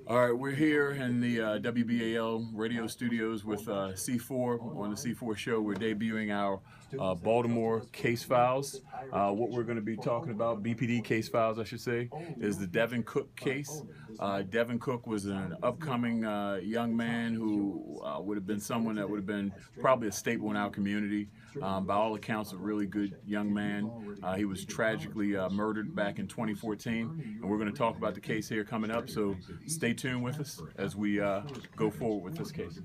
All right, we're here in the WBAL radio studios with C4 on the C4 show. We're debuting our Baltimore case files. What we're going to be talking about, BPD case files, I should say, is the Devin Cook case. Devin Cook was an upcoming young man who would have been someone that would have been probably a staple in our community. By all accounts, a really good young man. He was tragically murdered back in 2014, and we're going to talk about the case here coming up. So stay tuned with us as we go forward with this case.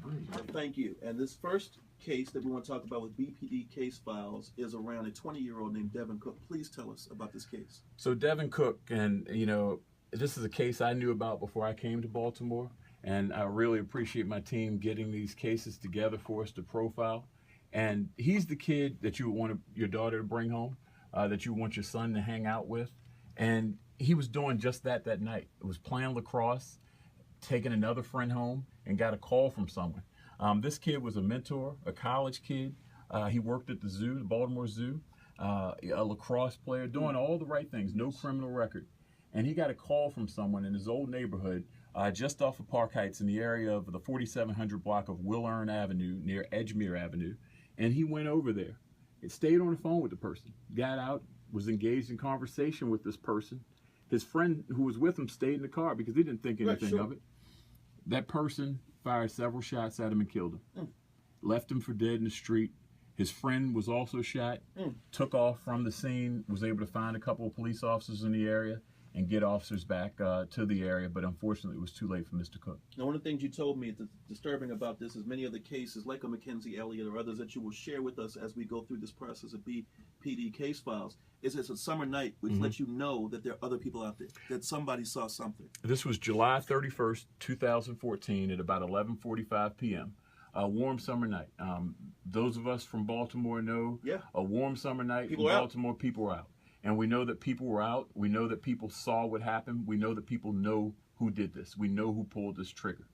Thank you. And this first case that we want to talk about with BPD case files is around a 20-year-old named Devin Cook. Please tell us about this case. So Devin Cook, and you know, this is a case I knew about before I came to Baltimore, and I really appreciate my team getting these cases together for us to profile. And he's the kid that you want your daughter to bring home, that you want your son to hang out with. And he was doing just that night. It was playing lacrosse, taking another friend home, and got a call from someone. This kid was a mentor, a college kid. He worked at the zoo, the Baltimore Zoo, a lacrosse player, doing all the right things, no criminal record. And he got a call from someone in his old neighborhood, just off of Park Heights in the area of the 4700 block of Wilhern Avenue near Edgemere Avenue. And he went over there. It stayed on the phone with the person, got out, was engaged in conversation with this person. His friend who was with him stayed in the car because he didn't think anything of it. That person fired several shots at him and killed him. Left him for dead in the street. His friend was also shot, took off from the scene, was able to find a couple of police officers in the area and get officers back to the area, but unfortunately it was too late for Mr. Cook. Now, one of the things you told me that's disturbing about this is many of the cases, like a Mackenzie Elliott or others that you will share with us as we go through this process of BPD case files, is it's a summer night, which lets you know that there are other people out there, that somebody saw something. This was July 31st, 2014 at about 11:45 p.m. A warm summer night. Those of us from Baltimore know a warm summer night in Baltimore, people were out. And we know that people were out. We know that people saw what happened. We know that people know who did this. We know who pulled this trigger.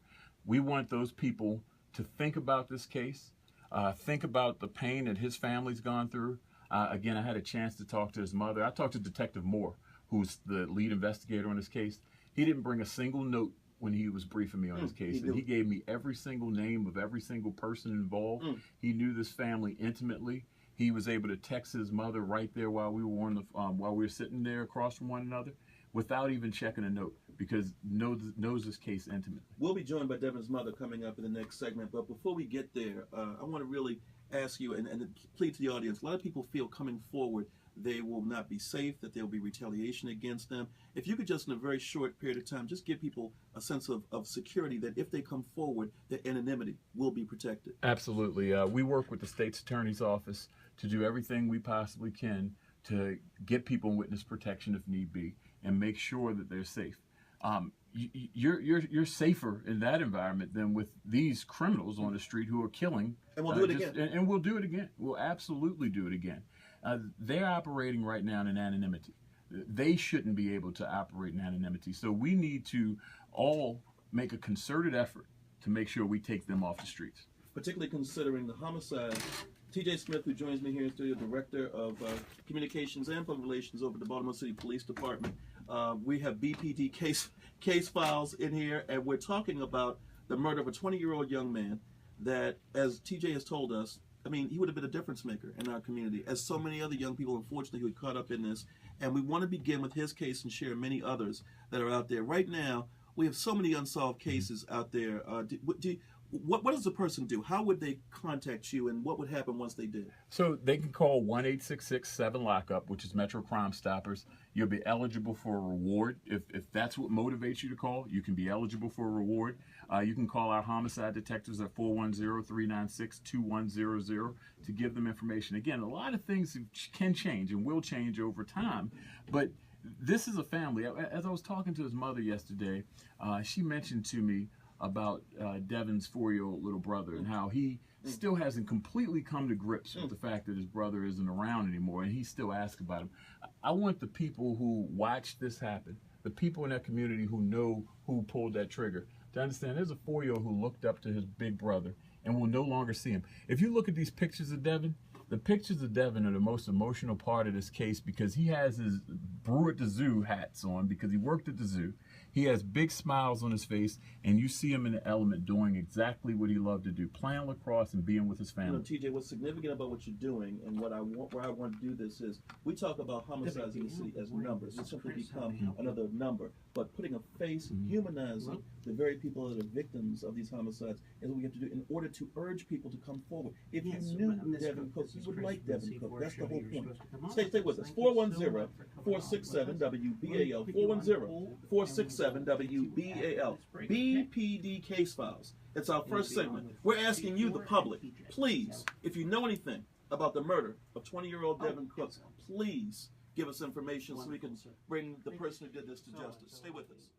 We want those people to think about this case, think about the pain that his family's gone through. Again, I had a chance to talk to his mother. I talked to Detective Moore, who's the lead investigator on this case. He didn't bring a single note when he was briefing me on this case. And he gave me every single name of every single person involved. He knew this family intimately. He was able to text his mother right there while we were on the while we were sitting there across from one another, without even checking a note, because knows this case intimately. We'll be joined by Devin's mother coming up in the next segment. But before we get there, I want to really ask you and plead to the audience. A lot of people feel coming forward they will not be safe, that there will be retaliation against them. If you could just in a very short period of time just give people a sense of security that if they come forward, their anonymity will be protected. Absolutely. We work with the state's attorney's office to do everything we possibly can to get people in witness protection if need be and make sure that they're safe. You're safer in that environment than with these criminals on the street who are killing. And we'll do it again. And we'll do it again. We'll absolutely do it again. They're operating right now in anonymity. They shouldn't be able to operate in anonymity. So we need to all make a concerted effort to make sure we take them off the streets. Particularly considering the homicide. T.J. Smith, who joins me here in the studio, Director of Communications and Public Relations over the Baltimore City Police Department. We have BPD case files in here, and we're talking about the murder of a 20-year-old young man that, as T.J. has told us, I mean, he would have been a difference maker in our community, as so many other young people, unfortunately, who are caught up in this. And we want to begin with his case and share many others that are out there. Right now, we have so many unsolved cases out there. What does a person do? How would they contact you, and what would happen once they did? So they can call 1-866-7-LOCK-UP, which is Metro Crime Stoppers. You'll be eligible for a reward. If that's what motivates you to call, you can be eligible for a reward. You can call our homicide detectives at 410-396-2100 to give them information. Again, a lot of things can change and will change over time, but this is a family. As I was talking to his mother yesterday, she mentioned to me about Devin's 4-year-old little brother and how he still hasn't completely come to grips with the fact that his brother isn't around anymore, and he still asks about him. I want the people who watch this happen, the people in that community who know who pulled that trigger, to understand there's a 4-year-old who looked up to his big brother and will no longer see him. If you look at these pictures of Devin, the pictures of Devin are the most emotional part of this case because he has his Brew at the Zoo hats on because he worked at the zoo. He has big smiles on his face, and you see him in the element doing exactly what he loved to do, playing lacrosse and being with his family. TJ, what's significant about what you're doing and where I want to do this is, we talk about homicides in the city as numbers. It simply become another number. But putting a face, humanizing the very people that are victims of these homicides is what we have to do in order to urge people to come forward. If you knew Devin Cook, you would like Devin Cook. That's the whole point. Stay with us. 410-467-WBAL. 410-467-WBAL. BPD Case Files. It's our first segment. We're asking you, the public, please, if you know anything about the murder of 20-year-old Devin Cook, please give us information so we can bring the person who did this to justice. Stay with us.